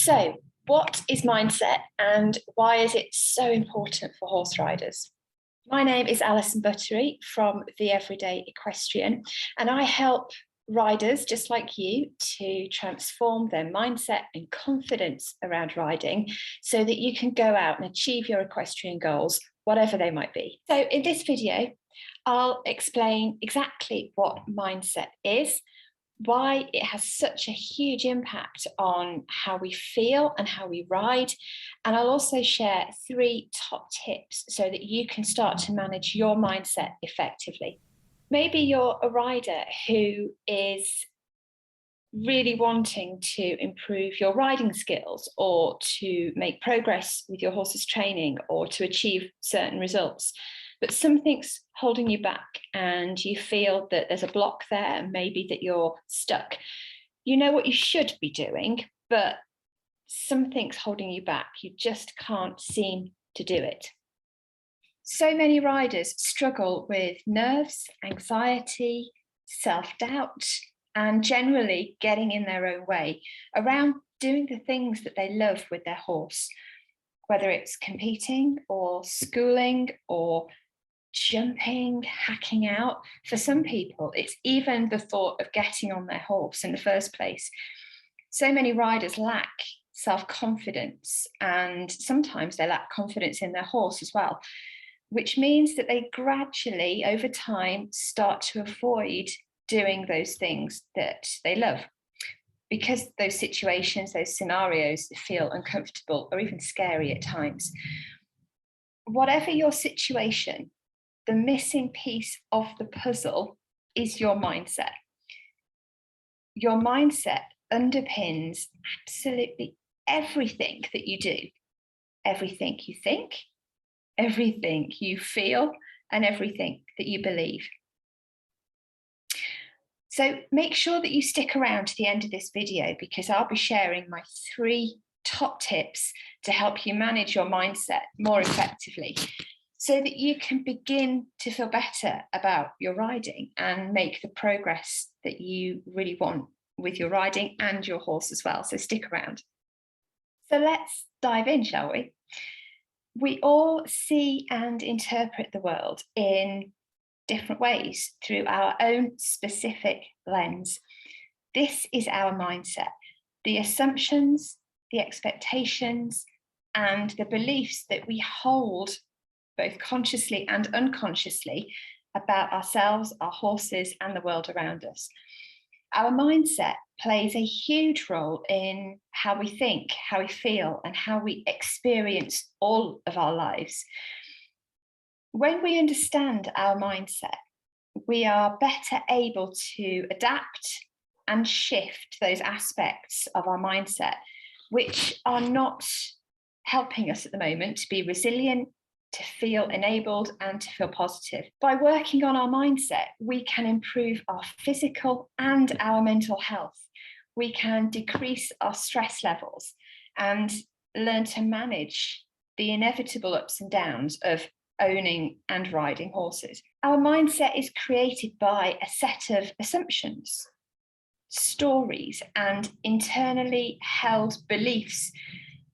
So, what is mindset and why is it so important for horse riders? My name is Alison Buttery from the Everyday Equestrian, and I help riders just like you to transform their mindset and confidence around riding so that you can go out and achieve your equestrian goals, whatever they might be. So in this video, I'll explain exactly what mindset is, why it has such a huge impact on how we feel and how we ride. And I'll also share 3 top tips so that you can start to manage your mindset effectively. Maybe you're a rider who is really wanting to improve your riding skills or to make progress with your horse's training or to achieve certain results, but something's holding you back and you feel that there's a block there, maybe that you're stuck. You know what you should be doing, but something's holding you back. You just can't seem to do it. So many riders struggle with nerves, anxiety, self-doubt, and generally getting in their own way around doing the things that they love with their horse, whether it's competing or schooling or jumping, hacking out. For some people, it's even the thought of getting on their horse in the first place. So many riders lack self-confidence, and sometimes they lack confidence in their horse as well, which means that they gradually, over time, start to avoid doing those things that they love because those situations, those scenarios feel uncomfortable or even scary at times. Whatever your situation, the missing piece of the puzzle is your mindset. Your mindset underpins absolutely everything that you do, everything you think, everything you feel, and everything that you believe. So make sure that you stick around to the end of this video because I'll be sharing my 3 top tips to help you manage your mindset more effectively so that you can begin to feel better about your riding and make the progress that you really want with your riding and your horse as well. So stick around. So let's dive in, shall we? We all see and interpret the world in different ways through our own specific lens. This is our mindset, the assumptions, the expectations, and the beliefs that we hold both consciously and unconsciously about ourselves, our horses, and the world around us. Our mindset plays a huge role in how we think, how we feel, and how we experience all of our lives. When we understand our mindset, we are better able to adapt and shift those aspects of our mindset, which are not helping us at the moment to be resilient, to feel enabled, and to feel positive. By working on our mindset, we can improve our physical and our mental health. We can decrease our stress levels and learn to manage the inevitable ups and downs of owning and riding horses. Our mindset is created by a set of assumptions, stories, and internally held beliefs,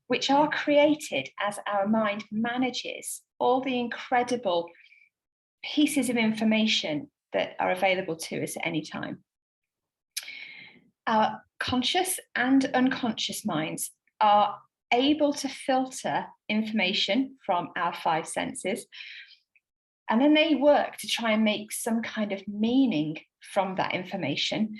which are created as our mind manages all the incredible pieces of information that are available to us at any time. Our conscious and unconscious minds are able to filter information from our 5 senses, and then they work to try and make some kind of meaning from that information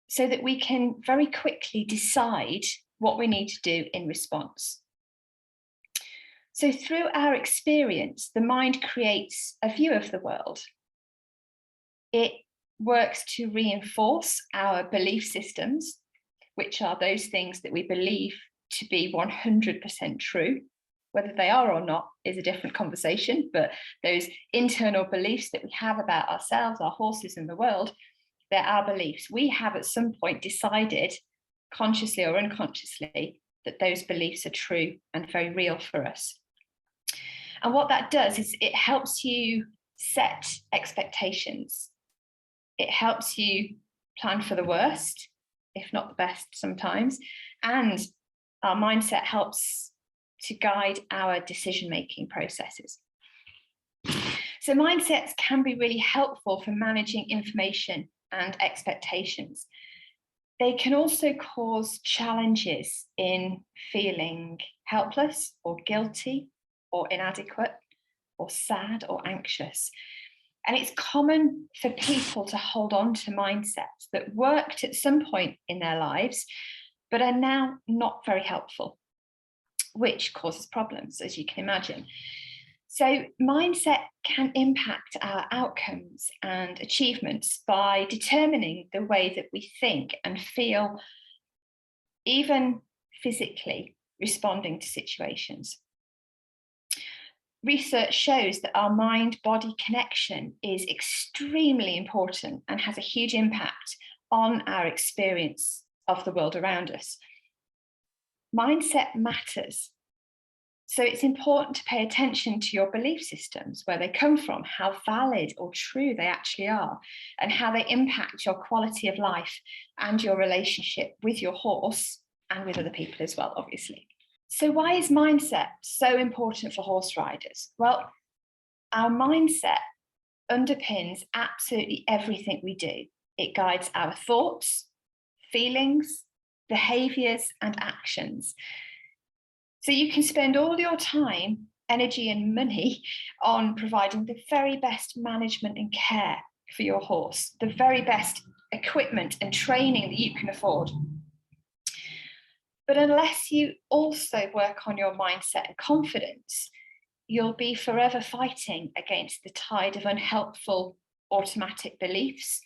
so that we can very quickly decide what we need to do in response. So through our experience, the mind creates a view of the world. It works to reinforce our belief systems, which are those things that we believe to be 100% true. Whether they are or not is a different conversation, but those internal beliefs that we have about ourselves, our horses, and the world, they're our beliefs. We have at some point decided, consciously or unconsciously, that those beliefs are true and very real for us. And what that does is it helps you set expectations. It helps you plan for the worst, if not the best sometimes, and our mindset helps to guide our decision-making processes. So mindsets can be really helpful for managing information and expectations. They can also cause challenges in feeling helpless or guilty or inadequate or sad or anxious. And it's common for people to hold on to mindsets that worked at some point in their lives, but are now not very helpful, which causes problems, as you can imagine. So mindset can impact our outcomes and achievements by determining the way that we think and feel, even physically responding to situations. Research shows that our mind-body connection is extremely important and has a huge impact on our experience of the world around us. Mindset matters. So it's important to pay attention to your belief systems, where they come from, how valid or true they actually are, and how they impact your quality of life and your relationship with your horse and with other people as well, obviously. So why is mindset so important for horse riders? Well, our mindset underpins absolutely everything we do. It guides our thoughts, feelings, behaviors, and actions. So you can spend all your time, energy, and money on providing the very best management and care for your horse, the very best equipment and training that you can afford. But unless you also work on your mindset and confidence, you'll be forever fighting against the tide of unhelpful automatic beliefs,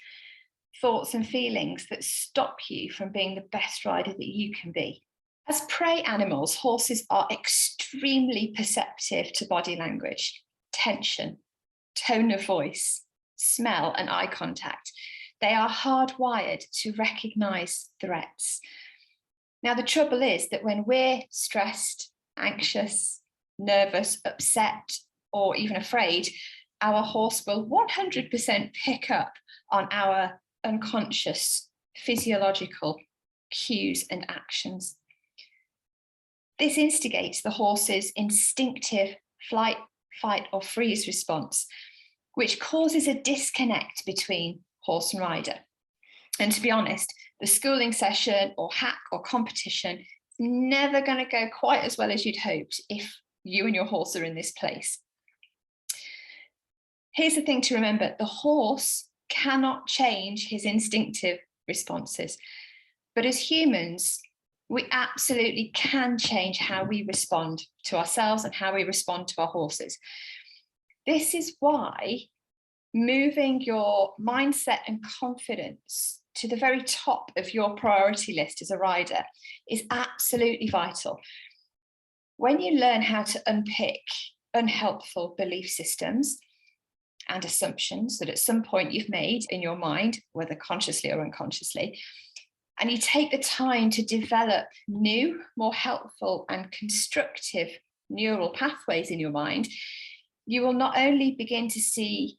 thoughts, and feelings that stop you from being the best rider that you can be. As prey animals, horses are extremely perceptive to body language, tension, tone of voice, smell, and eye contact. They are hardwired to recognize threats. Now, the trouble is that when we're stressed, anxious, nervous, upset, or even afraid, our horse will 100% pick up on our unconscious physiological cues and actions. This instigates the horse's instinctive flight, fight, or freeze response, which causes a disconnect between horse and rider. And to be honest, the schooling session or hack or competition is never going to go quite as well as you'd hoped if you and your horse are in this place. Here's the thing to remember: the horse cannot change his instinctive responses, but as humans, we absolutely can change how we respond to ourselves and how we respond to our horses. This is why moving your mindset and confidence to the very top of your priority list as a rider is absolutely vital. When you learn how to unpick unhelpful belief systems and assumptions that at some point you've made in your mind, whether consciously or unconsciously, and you take the time to develop new, more helpful and constructive neural pathways in your mind, you will not only begin to see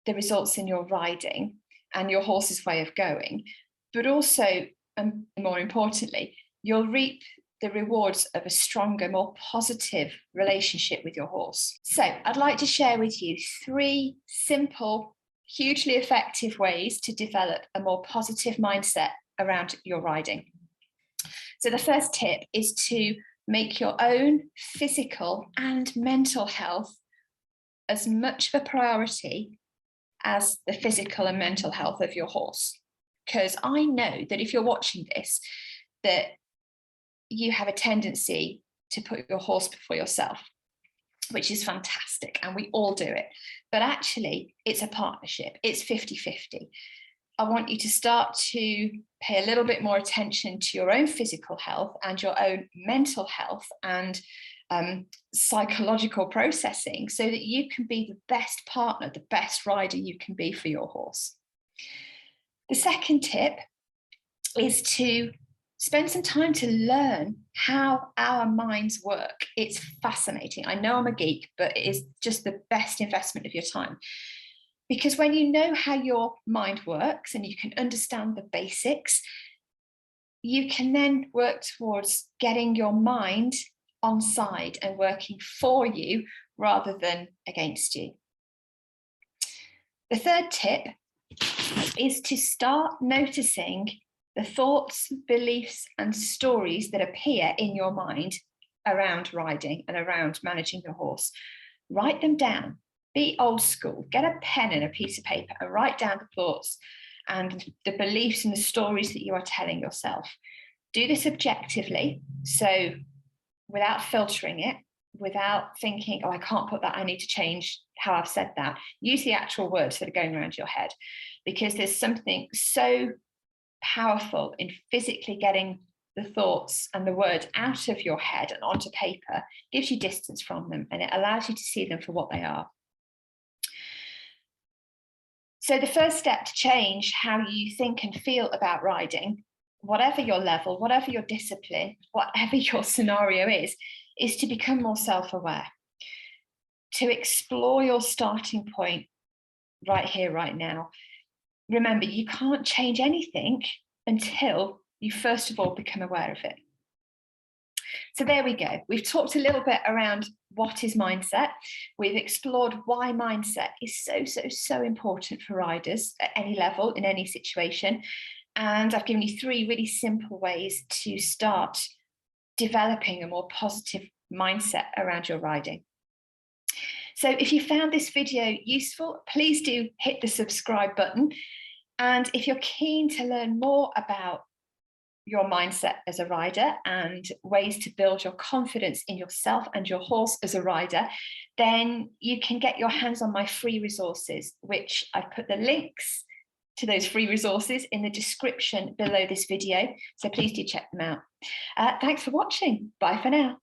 the results in your riding and your horse's way of going, but also, and more importantly, you'll reap the rewards of a stronger, more positive relationship with your horse. So I'd like to share with you 3 simple, hugely effective ways to develop a more positive mindset around your riding. So the first tip is to make your own physical and mental health as much of a priority as the physical and mental health of your horse. Because I know that if you're watching this, that you have a tendency to put your horse before yourself, which is fantastic, and we all do it. But actually, it's a partnership. It's 50-50. I want you to start to pay a little bit more attention to your own physical health and your own mental health and psychological processing, so that you can be the best partner, the best rider you can be for your horse. The second tip is to spend some time to learn how our minds work. It's fascinating. I know I'm a geek, but it is just the best investment of your time. Because when you know how your mind works and you can understand the basics, you can then work towards getting your mind on side and working for you rather than against you. The third tip is to start noticing the thoughts, beliefs, and stories that appear in your mind around riding and around managing your horse. Write them down. Be old school. Get a pen and a piece of paper and write down the thoughts and the beliefs and the stories that you are telling yourself. Do this objectively, so without filtering it, without thinking, oh, I can't put that, I need to change how I've said that. Use the actual words that are going around your head, because there's something so powerful in physically getting the thoughts and the words out of your head and onto paper. Gives you distance from them, and it allows you to see them for what they are. So the first step to change how you think and feel about riding, whatever your level, whatever your discipline, whatever your scenario is to become more self-aware, to explore your starting point right here, right now. Remember, you can't change anything until you first of all become aware of it. So there we go. We've talked a little bit around what is mindset. We've explored why mindset is so important for riders at any level, in any situation. And I've given you 3 really simple ways to start developing a more positive mindset around your riding. So if you found this video useful, please do hit the subscribe button. And if you're keen to learn more about your mindset as a rider and ways to build your confidence in yourself and your horse as a rider, then you can get your hands on my free resources, which I've put the links to those free resources in the description below this video. So please do check them out. Thanks for watching. Bye for now.